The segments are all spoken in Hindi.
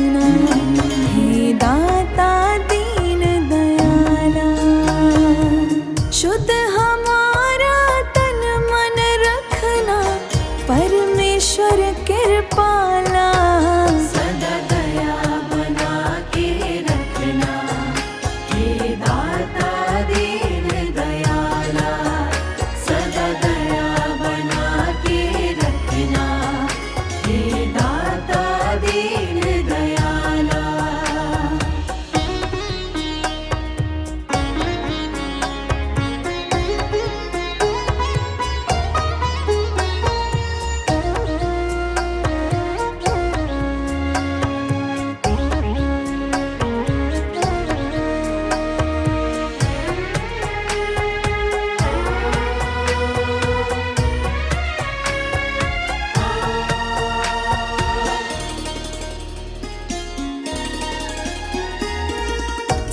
रखना, हे दाता दीन दयाला। शुद्ध हमारा तन मन रखना, परमेश्वर कृपाला। सदा दया बना के रखना, हे दाता दीन दयाला। सदा दया बना के रखना, हे दाता दीन दयाला।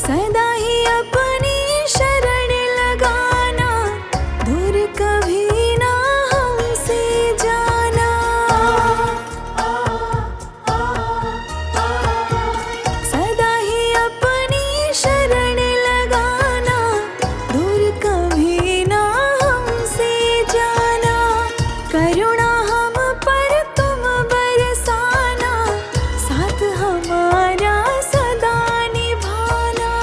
सदा ही अपनी शरण लगाना, दूर कभी ना हमसे जाना। सदा ही अपनी शरण लगाना, दूर कभी ना हमसे जाना। करुणा हम पर तुम बरसाना, साथ हमारा सदा निभाना।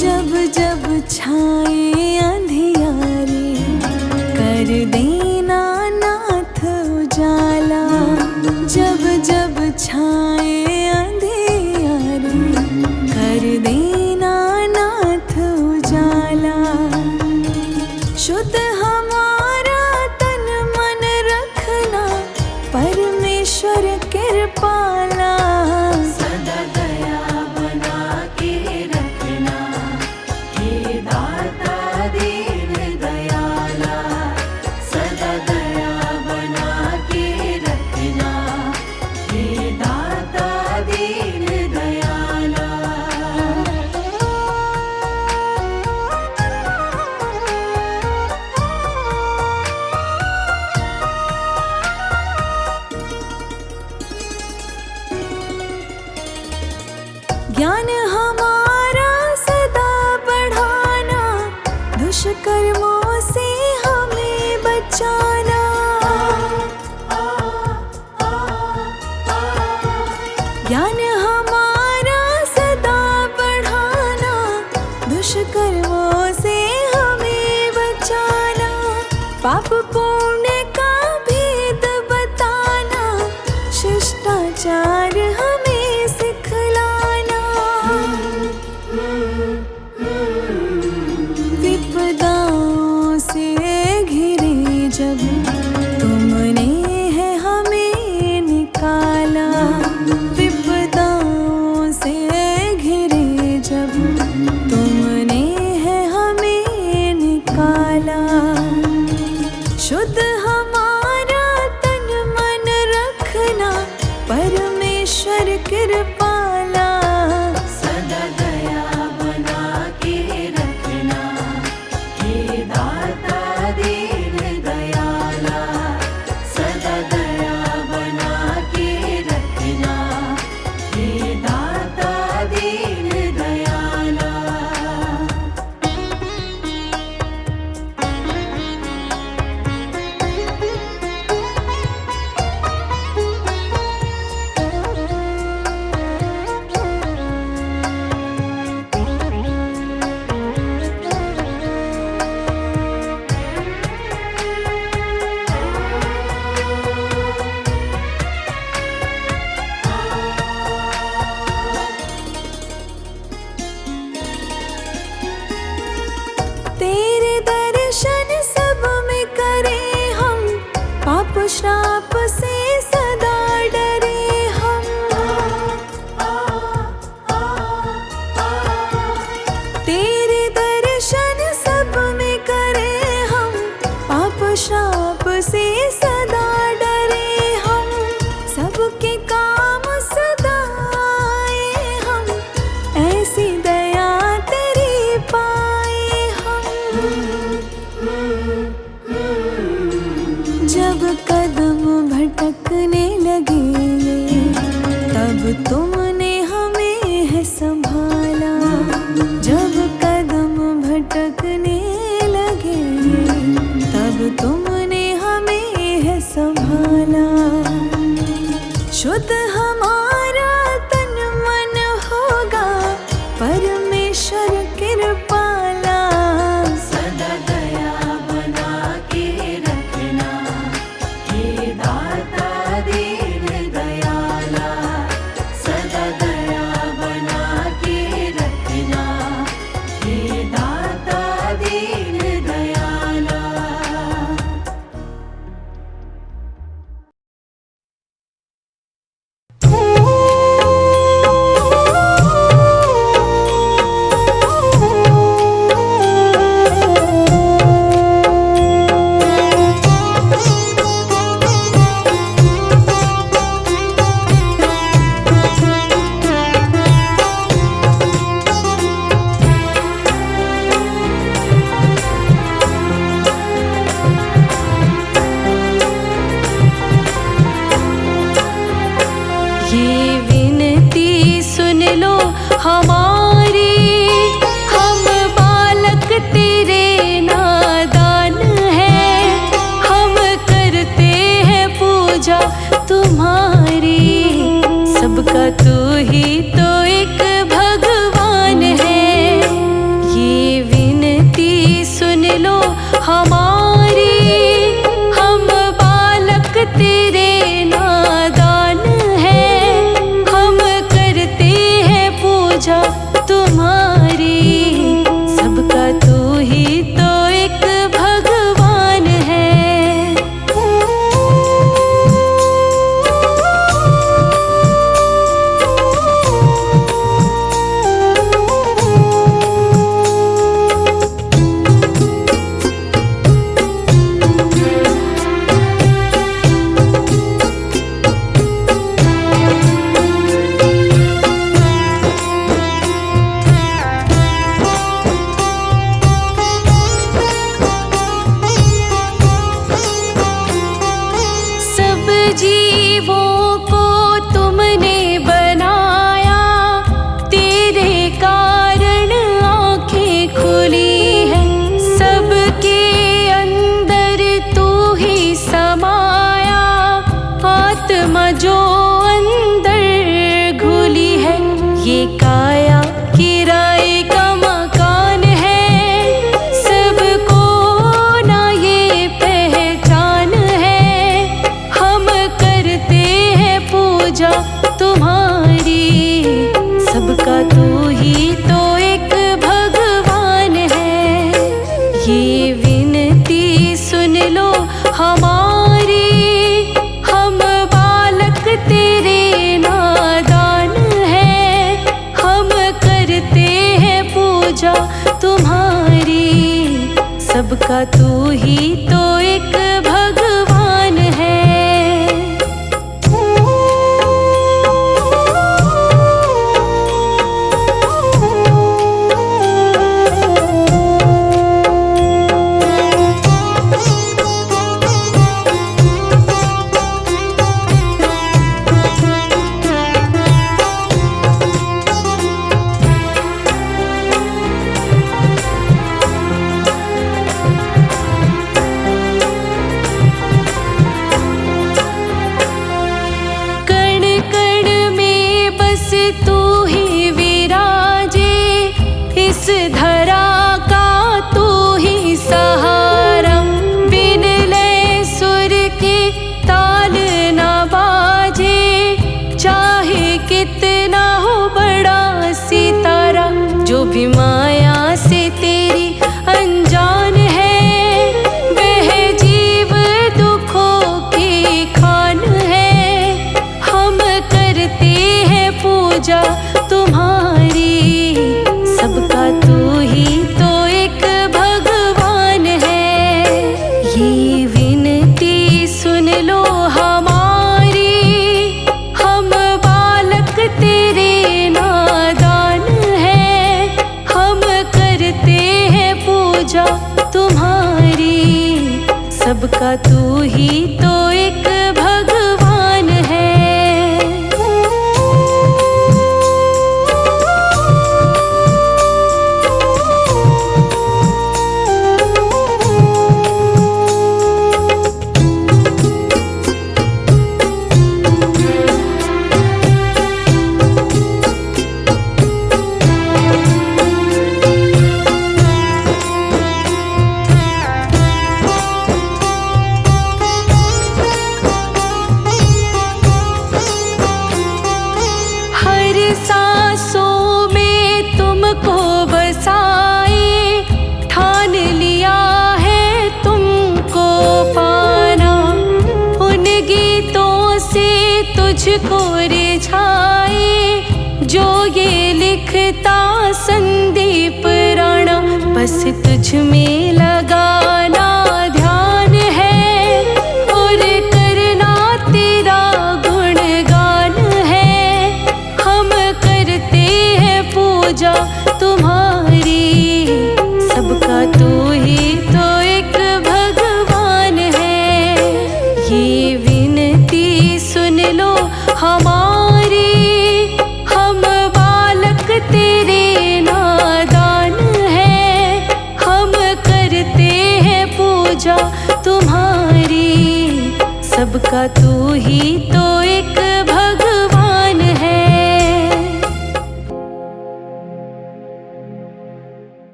जब जब छाए अंधियारे, कर देना नाथ उजाला। जब जब छाए अंधियारे, कर देना नाथ उजाला। शुद्ध हमारा तन मन रखना, परमेश्वर कृपाला। सदा दया बना के रखना, हे दाता दीन दयाला। सदा दया बना के रखना, हे दाता दीन दयाला। ज्ञान हमारा सदा बढ़ाना, दुष्कर्मों से हमें बचाना। ज्ञान हमारा सदा बढ़ाना, दुष्कर्मों से हमें बचाना। पाप पुण्य का भेद बताना, शिष्टाचार हमें सिखलाना। विपदाओं से घिरे जब, तुमने है हमें निकाला। विपदाओं से घिरे जब, तुमने है हमें निकाला। तुमने हमें है संभाला। शुद्ध हमारा तन मन होगा परमेश्वर कृपाला। सदा दया बना के रखना, हे दाता दीन दयाला। सदा दया बना के रखना, हे दाता दीन दयाला। ये विनती सुन लो हमारी, हम बालक तेरे नादान हैं। हम करते हैं पूजा तुम्हारी, सबका तू ही तो एक भगवान है। ये विनती सुन लो हमारी, हम बालक तेरे नादान हैं। हम करते हैं पूजा तुम्हारी, सबका तू ही तो एक भगवान है। सब जीवों को तुमने बनाया, तेरे कारण आँखें खुली हैं। सबके अंदर तू ही समाया, आत्मा जो अंदर घुली है। ये काया किराए का मकान है, सबको ना ये पहचान है। हम करते हैं पूजा तुम्हारी, सबका तू ही तो एक भगवान है। ये विनती सुन लो हमारी, हम बालक तेरे नादान हैं। हम करते हैं पूजा तुम्हारी, सबका तू ही तो एक भगवान है। कण कण में बस तू ही विराजे, इस धरा का तू ही सहारा। बिन लय सुर के ताल ना बाजे, चाहे कितना हो बड़ा सितारा। जो भी माया से तेरी अनजान है, वह जीव दुखों की खान है। हम करते हैं पूजा तुम्हारी, सबका तू ही तो एक भगवान है। ये विनती सुन लो हमारी, हम बालक तेरे नादान हैं। हम करते हैं पूजा तुम्हारी, सबका तू ही तो एक भगवान है। तुझ में लगाना ध्यान है और करना तेरा गुणगान है। हम करते हैं पूजा तुम्हारी, सबका तू ही तो एक भगवान है। ये विनती सुन लो हमारी, हम बालक तेरे नादान है। हम करते हैं पूजा तुम्हारी, सबका तू ही तो एक भगवान है।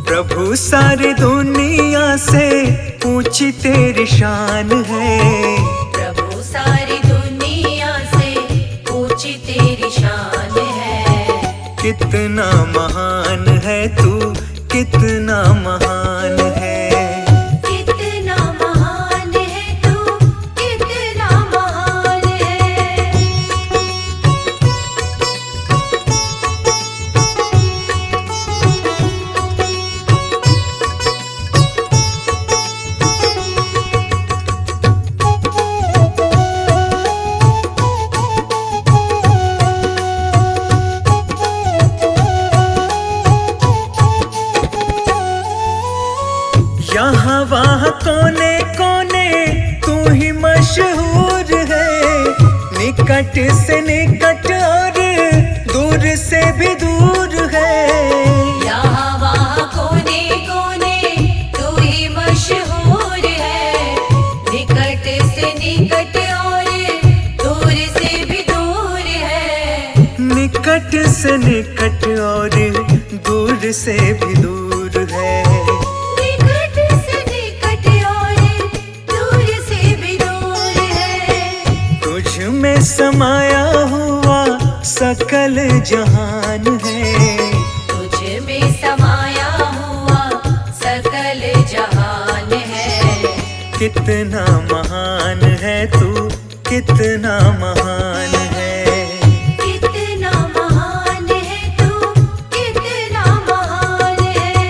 प्रभु सारी दुनिया से ऊंची तेरी शान है। प्रभु सारी दुनिया से ऊंची तेरी शान है। कितना महान है तू, कितना महान है। कितना महान है तू, कितना महान है। यहाँ वहाँ कोने कोने तू ही मशहूर है। निकट से निकट और दूर से भी दूर है। यहाँ वहाँ कोने कोने तू ही मशहूर है। निकट से निकट और दूर से भी दूर है। निकट से निकट और दूर से भी दूर है। निकट से निकट और दूर से भी दूर है। तुझ में समाया हुआ सकल जहान है। तुझ में समाया हुआ सकल जहान है। कितना महान है तू, कितना महान है। कितना महान है तू, कितना महान है।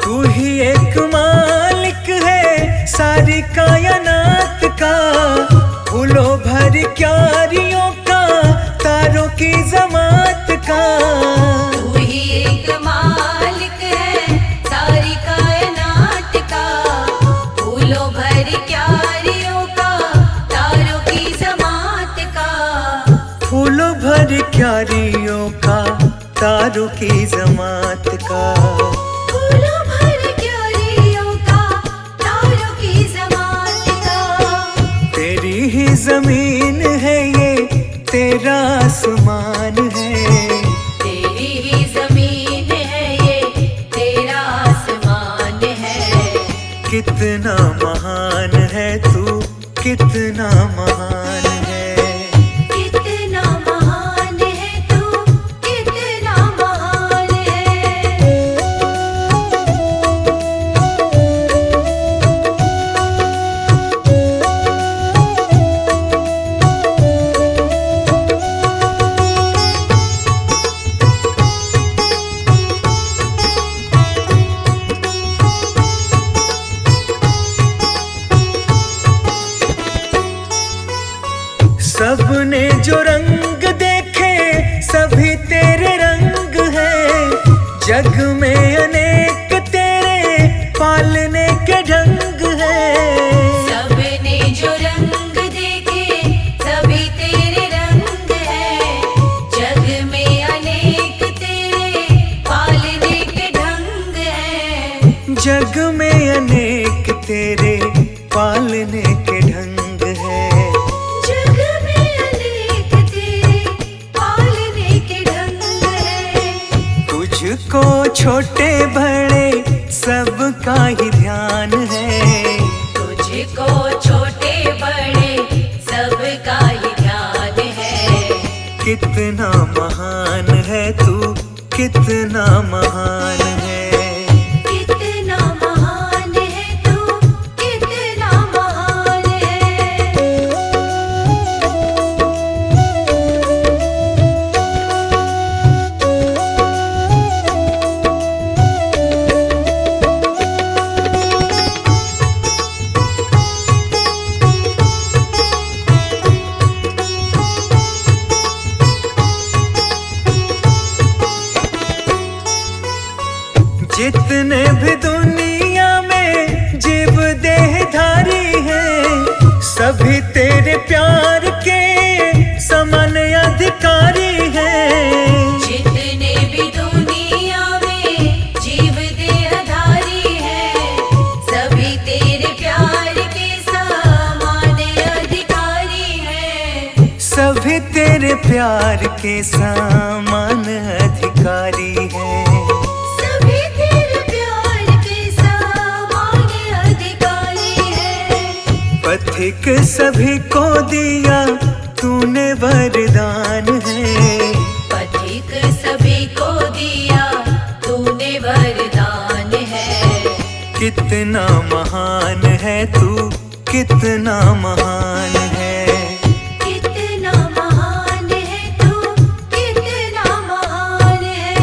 तू ही एक मालिक है सारी कायनात का। फूलों भर क्यारियों का, तारों की जमात का। तू ही एक मालिक है सारी कायनात का। फूलों भर क्यारियों का, तारों की जमात का। फूलों भर क्यारियों का, तारों की जमात का। फूलों भर क्यारियों का, तारों की जमात का। तेरी ही जमीन है ये, तेरा आसमान है। तेरी ही जमीन है ये, तेरा आसमान है। कितना महान है तू, कितना महान है। कितना महान है तू, कितना महान है। सबने जो रंग देखे सभी तेरे रंग है। जग में अनेक तेरे पालने के ढंग है। छोटे बड़े सबका ही ध्यान है। तुझको छोटे बड़े सबका ही ध्यान है। कितना महान है तू, कितना महान है। कितना महान है तू, कितना महान है। जितने भी दुनिया में जीव देहधारी हैं, सभी तेरे प्यार के समान अधिकारी हैं। जितने भी दुनिया में जीव देहधारी हैं, सभी तेरे प्यार के समान अधिकारी हैं। सभी तेरे प्यार के समान अधिकारी हैं। सभी तेरे प्यार के समान अधिकारी हैं। पथिक सभी को दिया तूने वरदान है। पथिक सभी को दिया तूने वरदान है। कितना महान है तू, कितना महान है। कितना महान है तू, कितना महान है।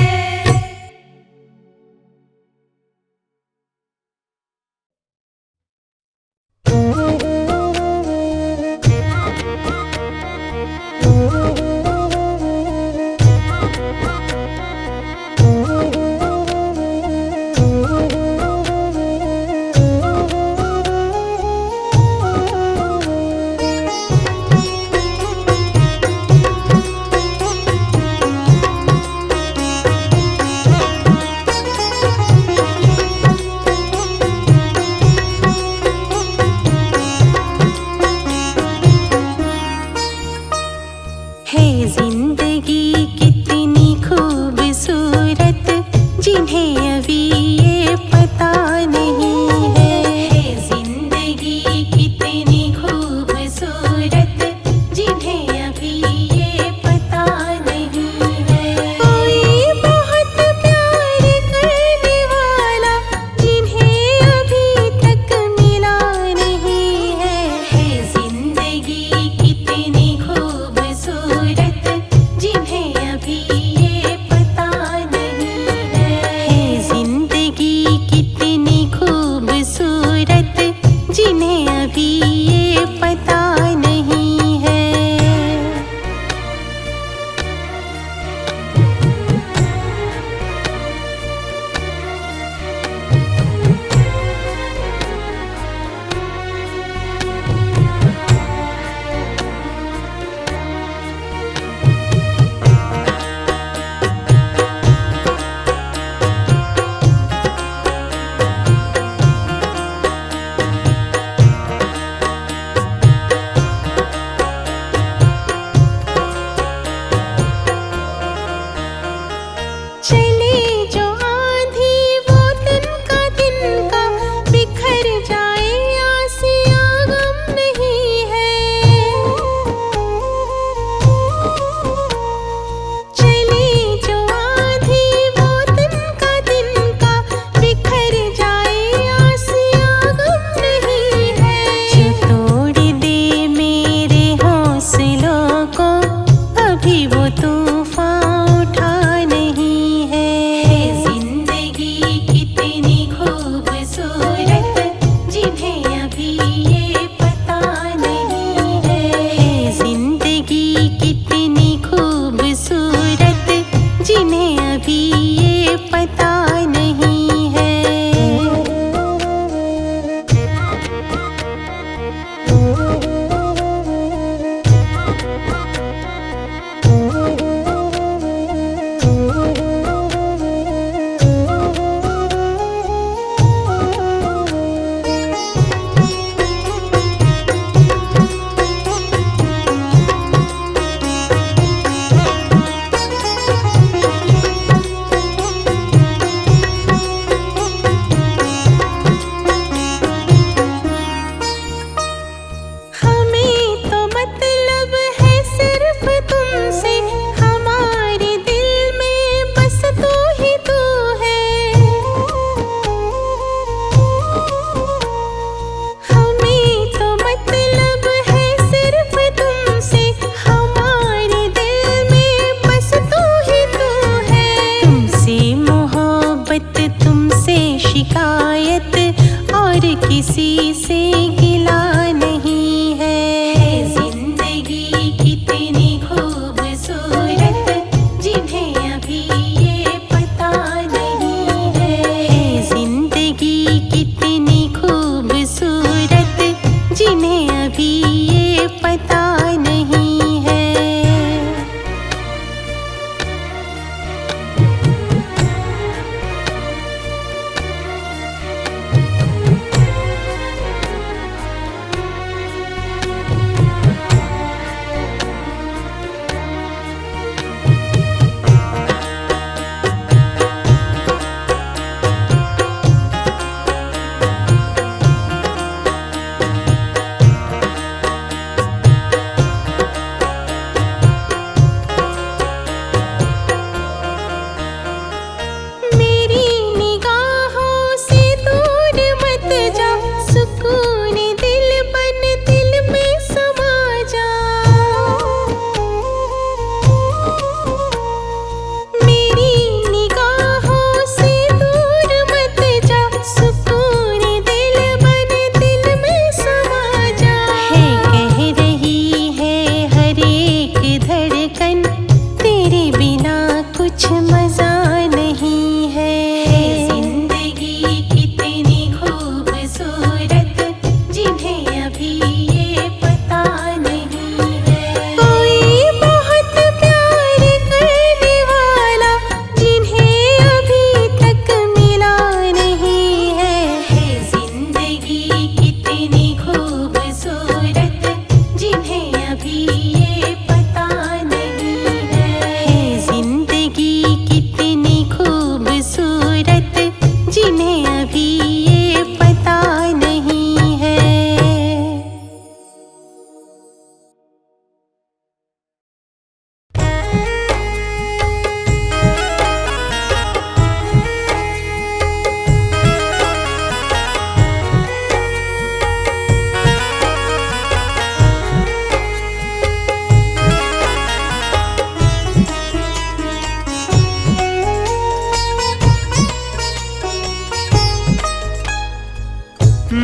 अभी ये पता नहीं है।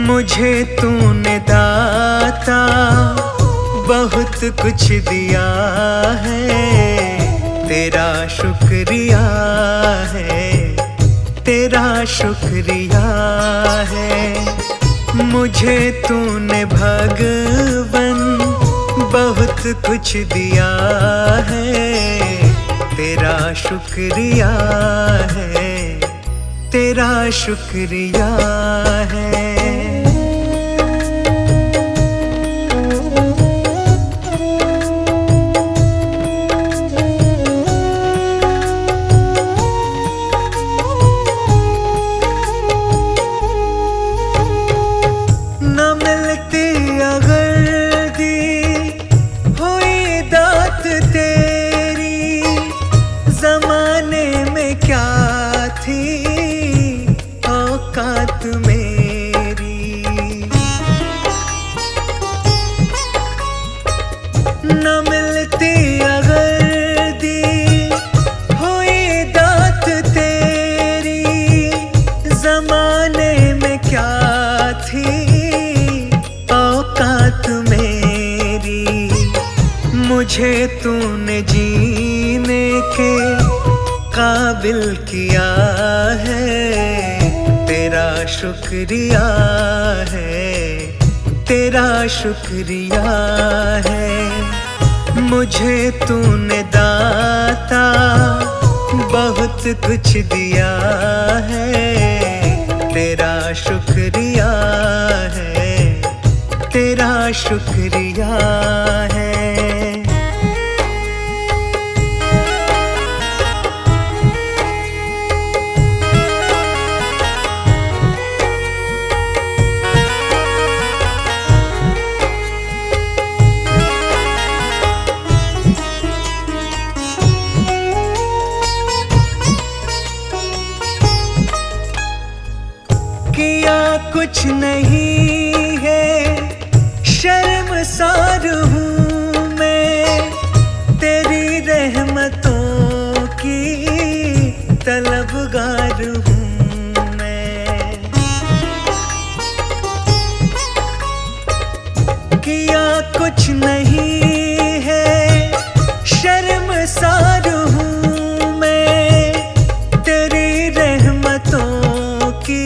मुझे तूने दाता बहुत कुछ दिया है, तेरा शुक्रिया है, तेरा शुक्रिया है। मुझे तूने भगवन बहुत कुछ दिया है, तेरा शुक्रिया है, तेरा शुक्रिया है। मुझे तूने जीने के काबिल किया है, तेरा शुक्रिया है, तेरा शुक्रिया है। मुझे तूने दाता बहुत कुछ दिया है, तेरा शुक्रिया है, तेरा शुक्रिया है। किया कुछ नहीं है, शर्मसार हूँ मैं, तेरी रहमतों की तलबगार हूँ मैं। किया कुछ नहीं है, शर्मसार हूँ मैं, तेरी रहमतों की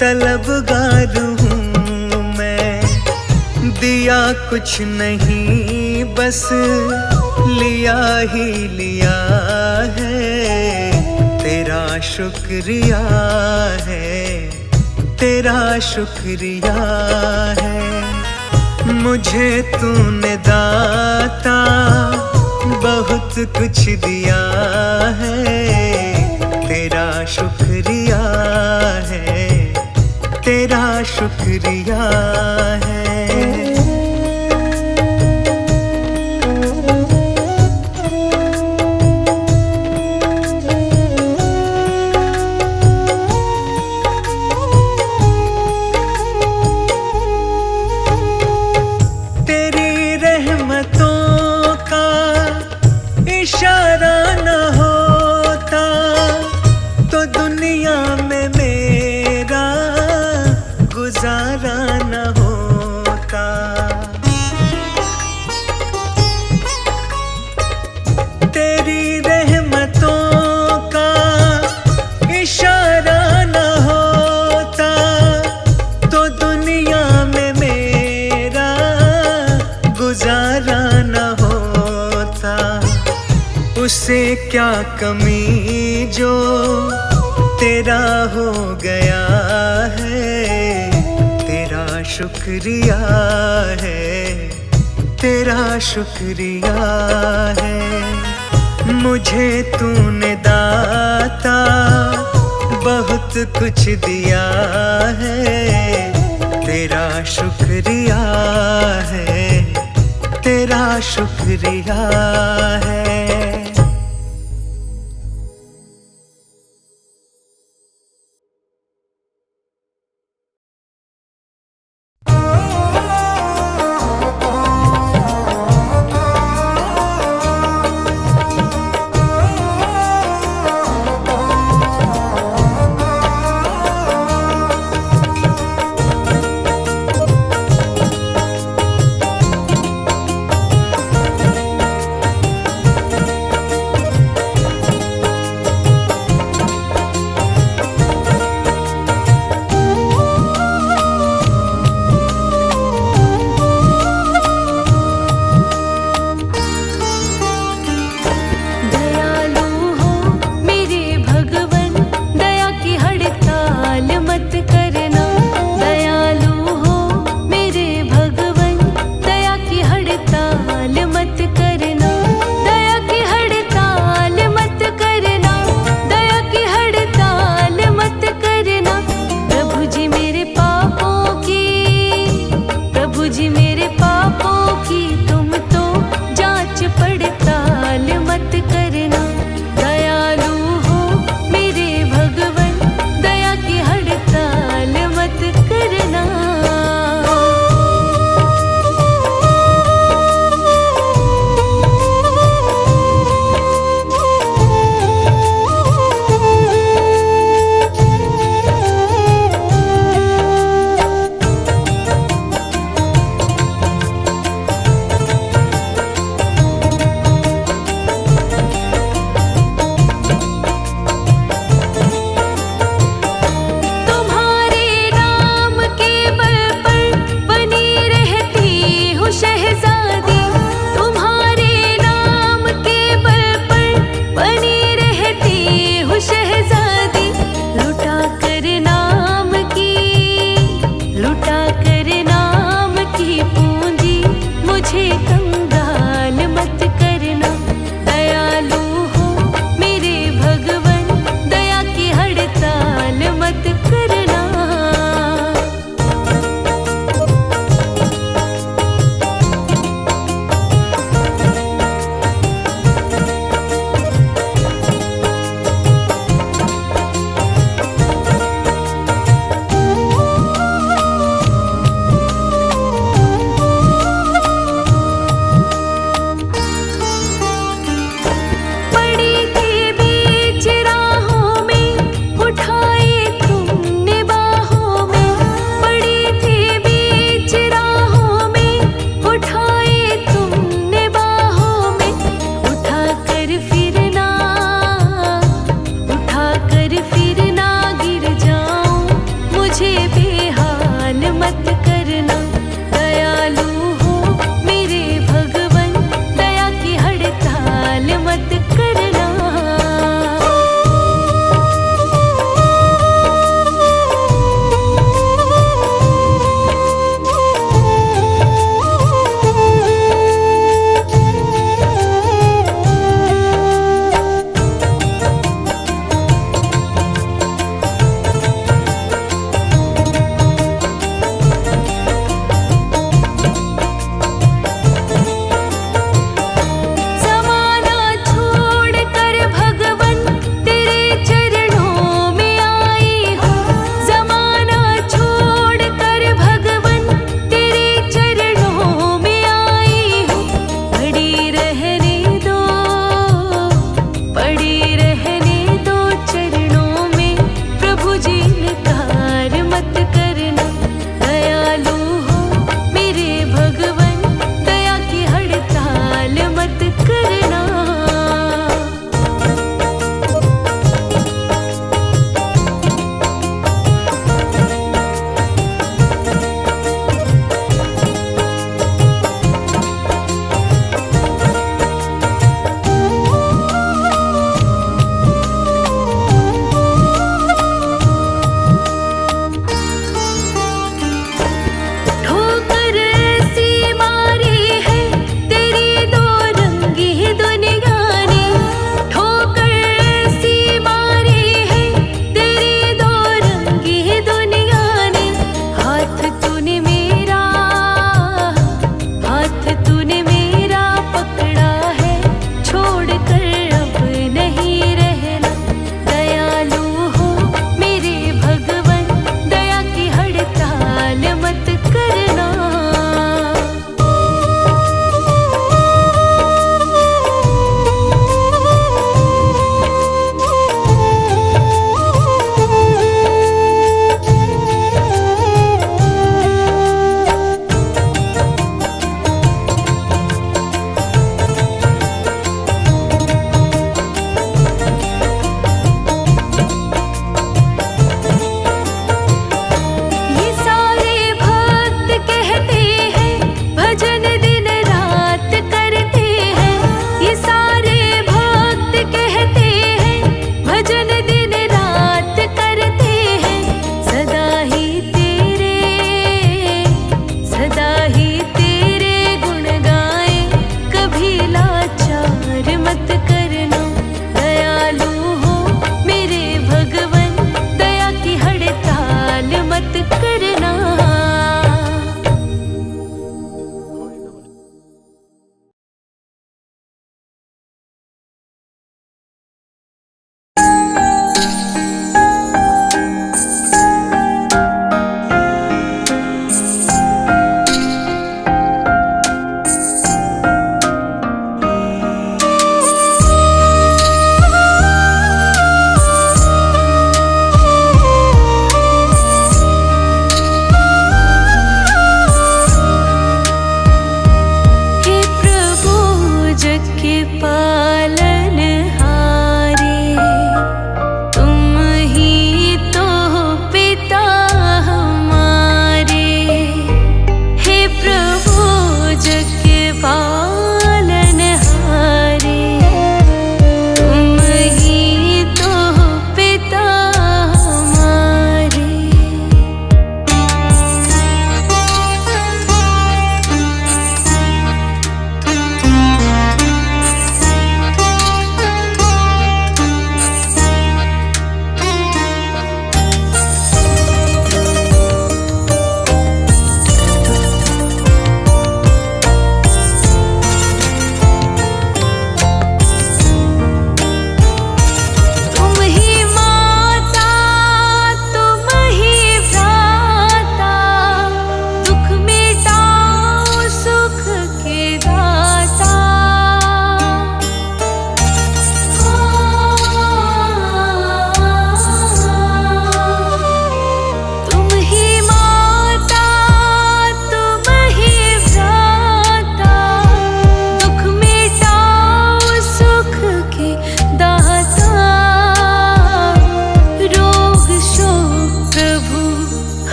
तलबगार हूँ मैं। दिया कुछ नहीं बस लिया ही लिया है, तेरा शुक्रिया है, तेरा शुक्रिया है। मुझे तूने दाता बहुत कुछ दिया है, तेरा शुक्रिया है, तेरा शुक्रिया है। इशारा न होता तो दुनिया में मेरा गुजारा न होता। तेरी रहमतों का इशारा न होता तो दुनिया में मेरा गुजारा न होता। उसे क्या कमी जो तेरा हो गया है, तेरा शुक्रिया है, तेरा शुक्रिया है। मुझे तूने दाता बहुत कुछ दिया है, तेरा शुक्रिया है, तेरा शुक्रिया है।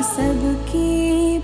सबके